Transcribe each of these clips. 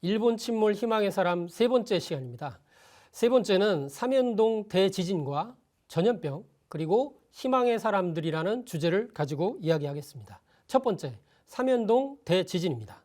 일본 침몰 희망의 사람 세 번째 시간입니다. 세 번째는 삼연동 대지진과 전염병 그리고 희망의 사람들이라는 주제를 가지고 이야기하겠습니다. 첫 번째, 삼연동 대지진입니다.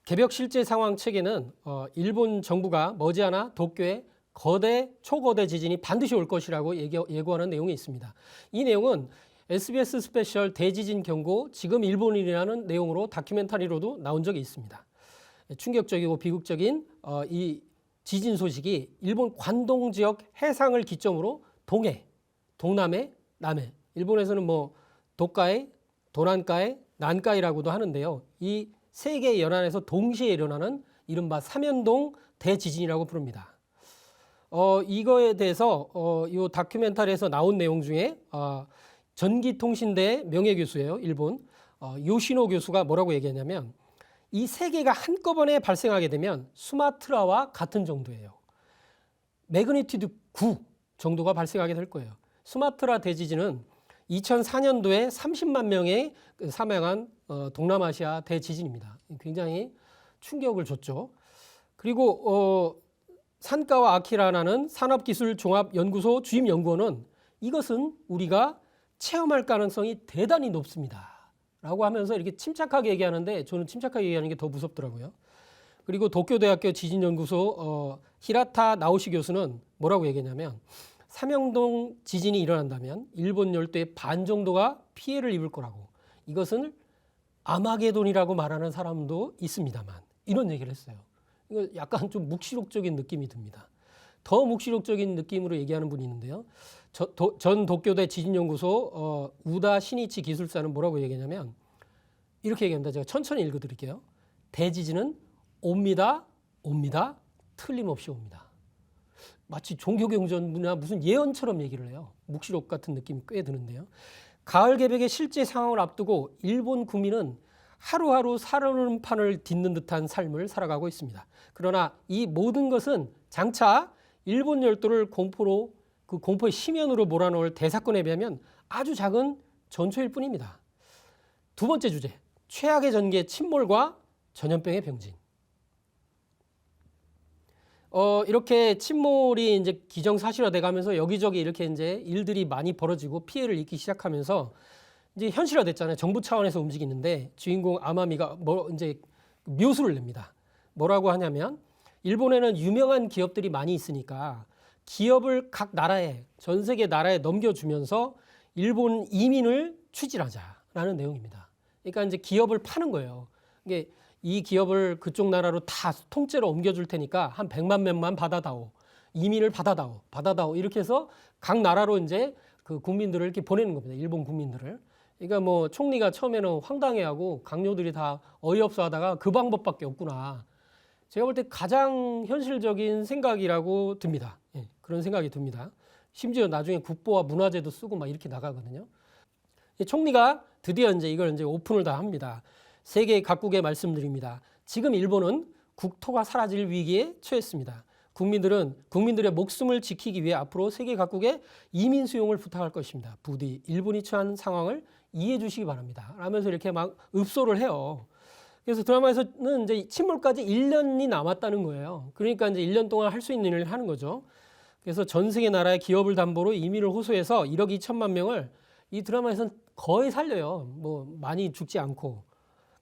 개벽 실제 상황 책에는 일본 정부가 머지않아 도쿄에 초거대 지진이 반드시 올 것이라고 예고하는 내용이 있습니다. 이 내용은 SBS 스페셜 대지진 경고 지금 일본인이라는 내용으로 다큐멘터리로도 나온 적이 있습니다. 충격적이고 비극적인 이 지진 소식이 일본 관동 지역 해상을 기점으로 동해, 동남해, 남해, 일본에서는 뭐 도가해, 도난가해, 난가해라고도 하는데요. 이 세 개의 연안에서 동시에 일어나는 이른바 삼연동 대지진이라고 부릅니다. 이거에 대해서 이 다큐멘터리에서 나온 내용 중에 전기통신대 명예교수예요. 일본 요시노 교수가 뭐라고 얘기하냐면 이 세 개가 한꺼번에 발생하게 되면 수마트라와 같은 정도예요. 매그니튜드 9 정도가 발생하게 될 거예요. 수마트라 대지진은 2004년도에 30만 명의 사망한 동남아시아 대지진입니다. 굉장히 충격을 줬죠. 그리고 산카와 아키라라는 산업기술종합연구소 주임연구원은 이것은 우리가 체험할 가능성이 대단히 높습니다. 라고 하면서 이렇게 침착하게 얘기하는데 저는 침착하게 얘기하는 게 더 무섭더라고요. 그리고 도쿄대학교 지진연구소 히라타 나오시 교수는 뭐라고 얘기했냐면 삼연동 지진이 일어난다면 일본 열도의 반 정도가 피해를 입을 거라고, 이것은 아마게돈이라고 말하는 사람도 있습니다만, 이런 얘기를 했어요. 이거 약간 좀 묵시록적인 느낌이 듭니다. 더 묵시록적인 느낌으로 얘기하는 분이 있는데요. 전 도쿄대 지진연구소 우다 시니치 기술사는 뭐라고 얘기하냐면 이렇게 얘기합니다. 제가 천천히 읽어드릴게요. 대지진은 옵니다, 옵니다, 틀림없이 옵니다. 마치 종교경전이나 무슨 예언처럼 얘기를 해요. 묵시록 같은 느낌이 꽤 드는데요. 가을 개벽의 실제 상황을 앞두고 일본 국민은 하루하루 살얼음판을 딛는 듯한 삶을 살아가고 있습니다. 그러나 이 모든 것은 장차 일본 열도를 공포의 심연으로 몰아넣을 대사건에 비하면 아주 작은 전초일 뿐입니다. 두 번째 주제, 최악의 전개 침몰과 전염병의 병진. 이렇게 침몰이 이제 기정사실화돼 가면서 여기저기 이렇게 이제 일들이 많이 벌어지고 피해를 입기 시작하면서 이제 현실화됐잖아요. 정부 차원에서 움직이는데 주인공 아마미가 이제 묘수를 냅니다. 뭐라고 하냐면 일본에는 유명한 기업들이 많이 있으니까 기업을 각 나라에, 전 세계 나라에 넘겨주면서 일본 이민을 추진하자라는 내용입니다. 그러니까 이제 기업을 파는 거예요. 이게 이 기업을 그쪽 나라로 다 통째로 옮겨줄 테니까 한 100만 명만 받아다오. 이민을 받아다오. 이렇게 해서 각 나라로 이제 그 국민들을 이렇게 보내는 겁니다. 일본 국민들을. 그러니까 뭐 총리가 처음에는 황당해하고 강요들이 다 어이없어 하다가 그 방법밖에 없구나. 제가 볼 때 가장 현실적인 생각이라고 듭니다. 예, 그런 생각이 듭니다. 심지어 나중에 국보와 문화재도 쓰고 막 이렇게 나가거든요. 총리가 드디어 이걸 오픈을 다 합니다. 세계 각국에 말씀드립니다. 지금 일본은 국토가 사라질 위기에 처했습니다. 국민들의 목숨을 지키기 위해 앞으로 세계 각국에 이민 수용을 부탁할 것입니다. 부디 일본이 처한 상황을 이해해 주시기 바랍니다. 라면서 이렇게 막 읍소를 해요. 그래서 드라마에서는 이제 침몰까지 1년이 남았다는 거예요. 그러니까 이제 1년 동안 할 수 있는 일을 하는 거죠. 그래서 전 세계 나라의 기업을 담보로 이민을 호소해서 1억 2천만 명을 이 드라마에서는 거의 살려요. 뭐 많이 죽지 않고.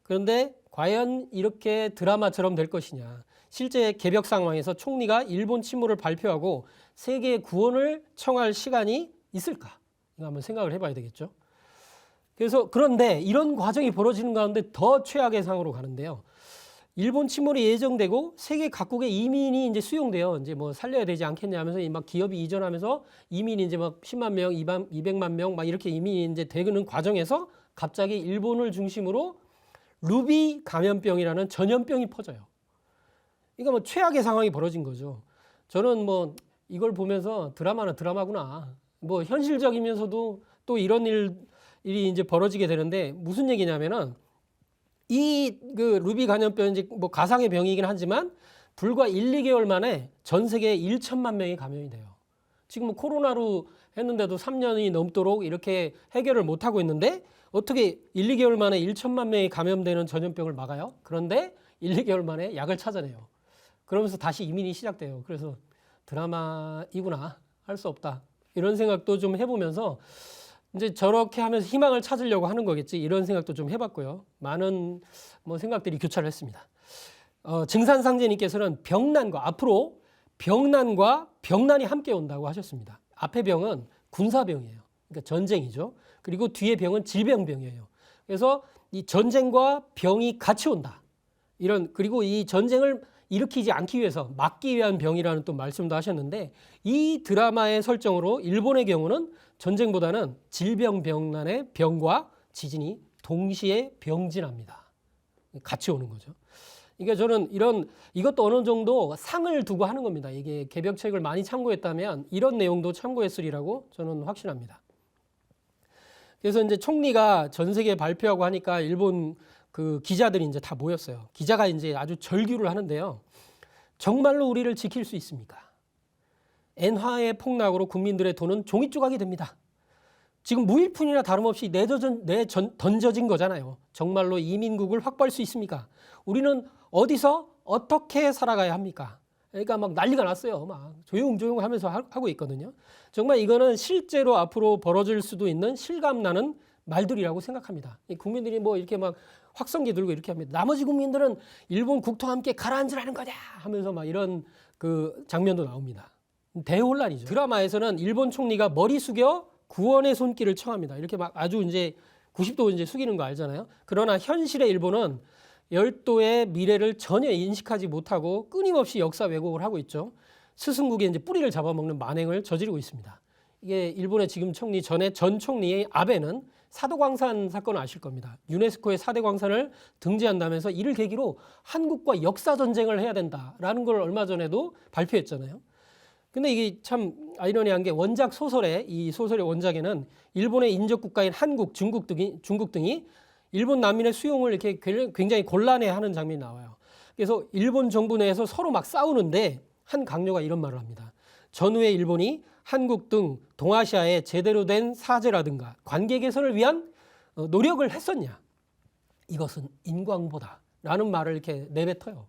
그런데 과연 이렇게 드라마처럼 될 것이냐. 실제 개벽 상황에서 총리가 일본 침몰을 발표하고 세계 구원을 청할 시간이 있을까? 이거 한번 생각을 해봐야 되겠죠. 그런데 이런 과정이 벌어지는 가운데 더 최악의 상황으로 가는데요. 일본 침몰이 예정되고 세계 각국의 이민이 이제 수용돼요. 이제 뭐 살려야 되지 않겠냐 하면서 막 기업이 이전하면서 이민이 이제 막 10만 명, 200만 명 막 이렇게 이민이 이제 되는 과정에서 갑자기 일본을 중심으로 루비 감염병이라는 전염병이 퍼져요. 그러니까 뭐 최악의 상황이 벌어진 거죠. 저는 뭐 이걸 보면서 드라마는 드라마구나. 뭐 현실적이면서도 또 이런 일이 이제 벌어지게 되는데 무슨 얘기냐면은 이 그 루비 감염병은 이제 뭐 가상의 병이긴 하지만 불과 1, 2개월 만에 전 세계 1천만 명이 감염이 돼요. 지금 뭐 코로나로 했는데도 3년이 넘도록 이렇게 해결을 못하고 있는데 어떻게 1, 2개월 만에 1천만 명이 감염되는 전염병을 막아요? 그런데 1, 2개월 만에 약을 찾아내요. 그러면서 다시 이민이 시작돼요. 그래서 드라마이구나, 할 수 없다, 이런 생각도 좀 해보면서 이제 저렇게 하면서 희망을 찾으려고 하는 거겠지, 이런 생각도 좀 해봤고요. 많은 뭐 생각들이 교차를 했습니다. 증산상제님께서는 병난과, 앞으로 병난과 병난이 함께 온다고 하셨습니다. 앞에 병은 군사병이에요. 그러니까 전쟁이죠. 그리고 뒤에 병은 질병병이에요. 그래서 이 전쟁과 병이 같이 온다. 그리고 이 전쟁을 일으키지 않기 위해서 막기 위한 병이라는 또 말씀도 하셨는데, 이 드라마의 설정으로 일본의 경우는 전쟁보다는 질병병난의 병과 지진이 동시에 병진합니다. 같이 오는 거죠. 그러니까 저는 이것도 어느 정도 상을 두고 하는 겁니다. 이게 개벽책을 많이 참고했다면 이런 내용도 참고했으리라고 저는 확신합니다. 그래서 이제 총리가 전 세계에 발표하고 하니까 일본 그 기자들이 이제 다 모였어요. 기자가 이제 아주 절규를 하는데요. 정말로 우리를 지킬 수 있습니까? 엔화의 폭락으로 국민들의 돈은 종이 조각이 됩니다. 지금 무일푼이나 다름없이 던져진 거잖아요. 정말로 이민국을 확보할 수 있습니까? 우리는 어디서 어떻게 살아가야 합니까? 그러니까 막 난리가 났어요. 막 조용조용 하면서 하고 있거든요. 정말 이거는 실제로 앞으로 벌어질 수도 있는 실감나는 말들이라고 생각합니다. 국민들이 뭐 이렇게 막 확성기 들고 이렇게 합니다. 나머지 국민들은 일본 국토와 함께 가라앉으라는 거냐 하면서 막 이런 그 장면도 나옵니다. 대혼란이죠. 드라마에서는 일본 총리가 머리 숙여 구원의 손길을 청합니다. 이렇게 막 아주 이제 90도 이제 숙이는 거 알잖아요. 그러나 현실의 일본은 열도의 미래를 전혀 인식하지 못하고 끊임없이 역사 왜곡을 하고 있죠. 스승국의 이제 뿌리를 잡아먹는 만행을 저지르고 있습니다. 이게 일본의 지금 총리 전 총리의 아베는 사도광산 사건을 아실 겁니다. 유네스코의 4대 광산을 등재한다면서 이를 계기로 한국과 역사 전쟁을 해야 된다라는 걸 얼마 전에도 발표했잖아요. 근데 이게 참 아이러니한 게 이 소설의 원작에는 일본의 인접 국가인 한국, 중국 등이 일본 난민의 수용을 이렇게 굉장히 곤란해하는 장면이 나와요. 그래서 일본 정부 내에서 서로 막 싸우는데 한 강요가 이런 말을 합니다. 전후에 일본이 한국 등 동아시아에 제대로 된 사죄라든가 관계 개선을 위한 노력을 했었냐? 이것은 인광보다라는 말을 이렇게 내뱉어요.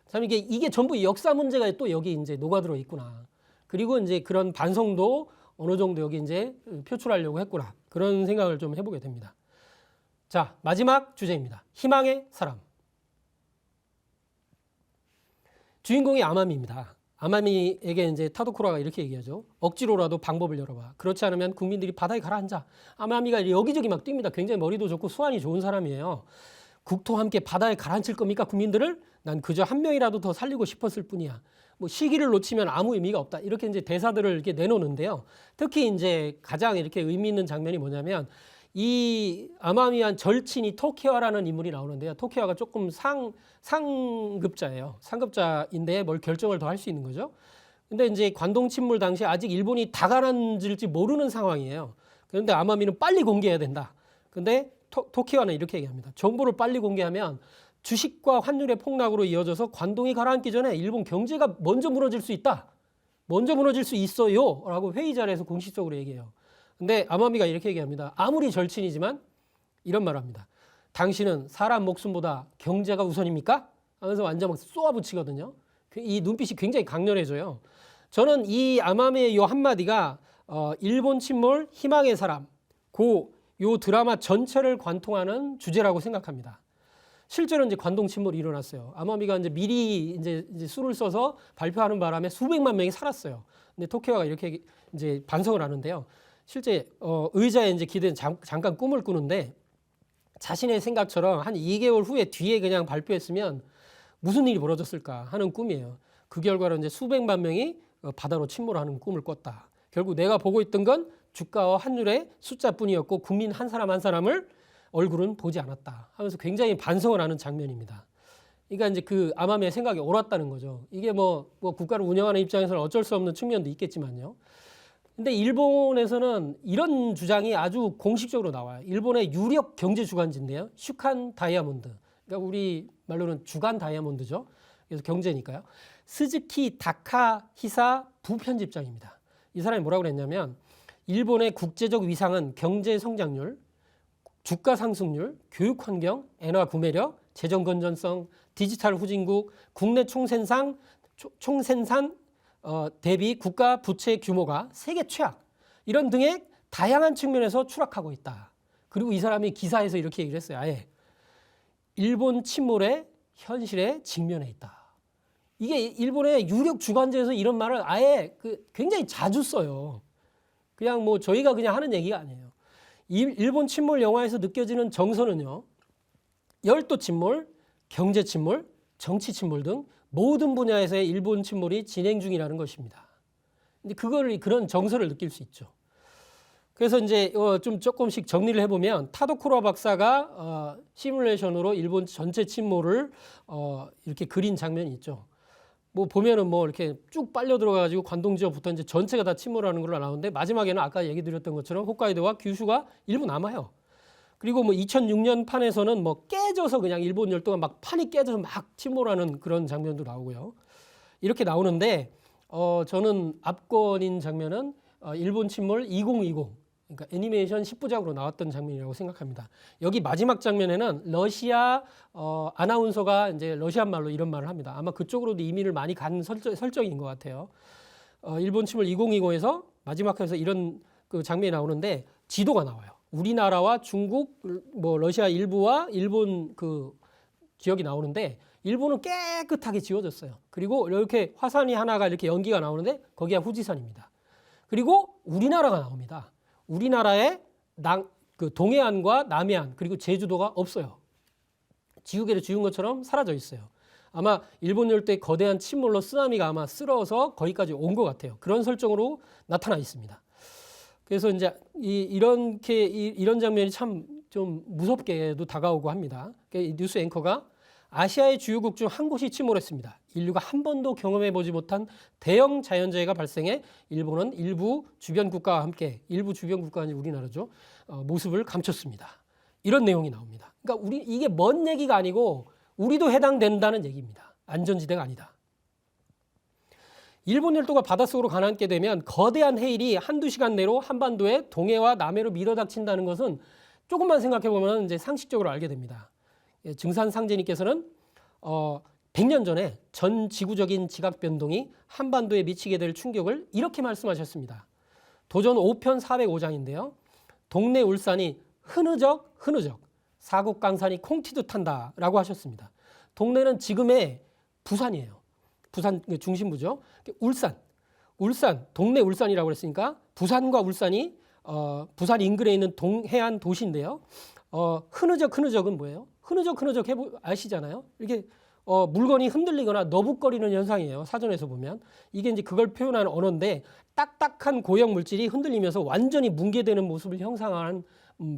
참 이게 전부 역사 문제가 또 여기 이제 녹아들어 있구나. 그리고 이제 그런 반성도 어느 정도 여기 이제 표출하려고 했구나. 그런 생각을 좀 해보게 됩니다. 자, 마지막 주제입니다. 희망의 사람. 주인공이 아마미입니다. 아마미에게 이제 타도쿠라가 이렇게 얘기하죠. 억지로라도 방법을 열어봐. 그렇지 않으면 국민들이 바다에 가라앉아. 아마미가 여기저기 막 뜁니다. 굉장히 머리도 좋고 수완이 좋은 사람이에요. 국토와 함께 바다에 가라앉힐 겁니까? 국민들을? 난 그저 한 명이라도 더 살리고 싶었을 뿐이야. 뭐 시기를 놓치면 아무 의미가 없다. 이렇게 이제 대사들을 이렇게 내놓는데요. 특히 이제 가장 이렇게 의미 있는 장면이 뭐냐면 이 아마미한 절친이 토키와라는 인물이 나오는데요. 토키와가 조금 상급자예요. 상급자인데 뭘 결정을 더 할 수 있는 거죠. 근데 이제 관동 침몰 당시 아직 일본이 다 가라앉을지 모르는 상황이에요. 그런데 아마미는 빨리 공개해야 된다. 근데 토키와는 이렇게 얘기합니다. 정보를 빨리 공개하면 주식과 환율의 폭락으로 이어져서 관동이 가라앉기 전에 일본 경제가 먼저 무너질 수 있다. 먼저 무너질 수 있어요. 라고 회의 자리에서 공식적으로 얘기해요. 근데 아마미가 이렇게 얘기합니다. 아무리 절친이지만 이런 말을 합니다. 당신은 사람 목숨보다 경제가 우선입니까? 하면서 완전 막 쏘아붙이거든요. 이 눈빛이 굉장히 강렬해져요. 저는 이 아마미의 이 한마디가 일본 침몰 희망의 사람, 요 드라마 전체를 관통하는 주제라고 생각합니다. 실제로 이제 관동 침몰이 일어났어요. 아마미가 이제 미리 이제 수를 써서 발표하는 바람에 수백만 명이 살았어요. 근데 토키와가 이렇게 이제 반성을 하는데요. 실제 의자에 이제 기대는 잠깐 꿈을 꾸는데 자신의 생각처럼 한 2개월 후에 뒤에 그냥 발표했으면 무슨 일이 벌어졌을까 하는 꿈이에요. 그 결과로 이제 수백만 명이 바다로 침몰하는 꿈을 꿨다. 결국 내가 보고 있던 건 주가와 환율의 숫자뿐이었고 국민 한 사람 한 사람을 얼굴은 보지 않았다 하면서 굉장히 반성을 하는 장면입니다. 그러니까 이제 그 아마미의 생각이 옳았다는 거죠. 이게 뭐 국가를 운영하는 입장에서는 어쩔 수 없는 측면도 있겠지만요. 근데 일본에서는 이런 주장이 아주 공식적으로 나와요. 일본의 유력 경제 주간지인데요. 슈칸 다이아몬드. 그러니까 우리 말로는 주간 다이아몬드죠. 그래서 경제니까요. 스즈키 다카히사 부편집장입니다. 이 사람이 뭐라고 그랬냐면 일본의 국제적 위상은 경제 성장률, 주가 상승률, 교육 환경, 엔화 구매력, 재정 건전성, 디지털 후진국, 국내 총생산 대비 국가 부채 규모가 세계 최악 이런 등의 다양한 측면에서 추락하고 있다. 그리고 이 사람이 기사에서 이렇게 얘기를 했어요. 아예 일본 침몰의 현실에 직면해 있다. 이게 일본의 유력 주간지에서 이런 말을 아예 굉장히 자주 써요. 그냥 뭐 저희가 그냥 하는 얘기가 아니에요. 일본 침몰 영화에서 느껴지는 정서는요. 열도 침몰, 경제 침몰, 정치 침몰 등 모든 분야에서의 일본 침몰이 진행 중이라는 것입니다. 근데 그런 정서를 느낄 수 있죠. 그래서 이제 좀 조금씩 정리를 해보면 타도쿠라 박사가 시뮬레이션으로 일본 전체 침몰을 이렇게 그린 장면이 있죠. 뭐 보면은 뭐 이렇게 쭉 빨려 들어가가지고 관동 지역부터 이제 전체가 다 침몰하는 걸로 나오는데 마지막에는 아까 얘기 드렸던 것처럼 홋카이도와 규슈가 일부 남아요. 그리고 뭐 2006년 판에서는 뭐 깨져서 그냥 일본 열도가 막 판이 깨져서 막 침몰하는 그런 장면도 나오고요. 이렇게 나오는데 저는 압권인 장면은 일본 침몰 2020 그러니까 애니메이션 10부작으로 나왔던 장면이라고 생각합니다. 여기 마지막 장면에는 러시아 아나운서가 이제 러시아 말로 이런 말을 합니다. 아마 그쪽으로도 이민을 많이 간 설정인 것 같아요. 일본 침몰 2020에서 마지막에서 이런 그 장면이 나오는데 지도가 나와요. 우리나라와 중국, 뭐 러시아 일부와 일본 그 지역이 나오는데 일본은 깨끗하게 지워졌어요. 그리고 이렇게 화산이 하나가 이렇게 연기가 나오는데 거기가 후지산입니다. 그리고 우리나라가 나옵니다. 우리나라에 그 동해안과 남해안 그리고 제주도가 없어요. 지우개를 지운 것처럼 사라져 있어요. 아마 일본 열도의 거대한 침몰로 쓰나미가 아마 쓸어서 거기까지 온 것 같아요. 그런 설정으로 나타나 있습니다. 그래서 이제 이런 장면이 참 좀 무섭게도 다가오고 합니다. 뉴스 앵커가 아시아의 주요국 중 한 곳이 침몰했습니다. 인류가 한 번도 경험해보지 못한 대형 자연재해가 발생해 일본은 일부 주변 국가와 함께 일부 주변 국가는 우리나라죠. 모습을 감췄습니다. 이런 내용이 나옵니다. 그러니까 이게 먼 얘기가 아니고 우리도 해당된다는 얘기입니다. 안전지대가 아니다. 일본 열도가 바닷속으로 가라앉게 되면 거대한 해일이 한두 시간 내로 한반도의 동해와 남해로 밀어닥친다는 것은 조금만 생각해보면 이제 상식적으로 알게 됩니다. 증산상제님께서는 100년 전에 전 지구적인 지각 변동이 한반도에 미치게 될 충격을 이렇게 말씀하셨습니다. 도전 5편 405장인데요. 동네 울산이 흐느적 사국강산이 콩튀듯 한다라고 하셨습니다. 동네는 지금의 부산이에요. 부산 중심부죠. 울산 동네 울산이라고 그랬으니까 부산과 울산이 부산 인근에 있는 동해안 도시인데요. 흐느적은 뭐예요? 흐느적 아시잖아요. 이렇게 물건이 흔들리거나 너북거리는 현상이에요. 사전에서 보면 이게 이제 그걸 표현하는 언어인데 딱딱한 고형 물질이 흔들리면서 완전히 뭉개되는 모습을 형상하는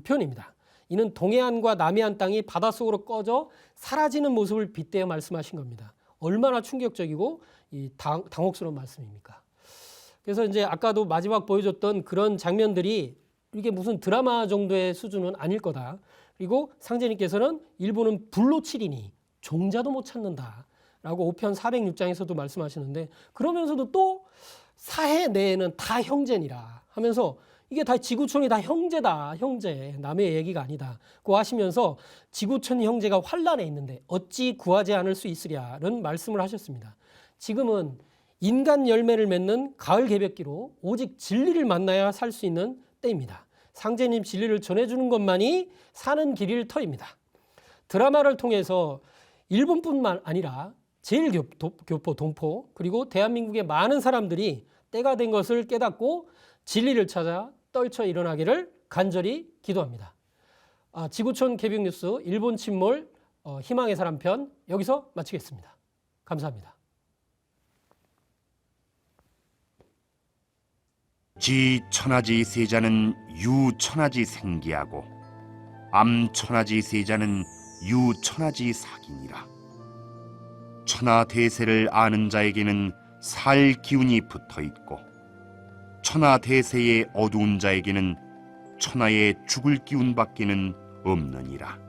표현입니다. 이는 동해안과 남해안 땅이 바닷속으로 꺼져 사라지는 모습을 빗대어 말씀하신 겁니다. 얼마나 충격적이고 당혹스러운 말씀입니까? 그래서 이제 아까도 마지막 보여줬던 그런 장면들이 이게 무슨 드라마 정도의 수준은 아닐 거다. 그리고 상제님께서는 일본은 불로 치리니 종자도 못 찾는다라고 5편 406장에서도 말씀하시는데 그러면서도 또 사해 내에는 다 형제니라 하면서 이게 다 지구촌이 다 형제다. 형제. 남의 얘기가 아니다. 고 하시면서 지구촌 형제가 환란에 있는데 어찌 구하지 않을 수 있으랴는 말씀을 하셨습니다. 지금은 인간 열매를 맺는 가을 개벽기로 오직 진리를 만나야 살 수 있는 때입니다. 상제님 진리를 전해주는 것만이 사는 길일 터입니다. 드라마를 통해서 일본뿐만 아니라 제일교포, 동포 그리고 대한민국의 많은 사람들이 때가 된 것을 깨닫고 진리를 찾아 떨쳐 일어나기를 간절히 기도합니다. 지구촌 개벽뉴스 일본 침몰 희망의 사람 편 여기서 마치겠습니다. 감사합니다. 지천하지 세자는 유천하지 생기하고 암천하지 세자는 유천하지 사기니라. 천하대세를 아는 자에게는 살 기운이 붙어있고 천하대세의 어두운 자에게는 천하의 죽을 기운밖에는 없느니라.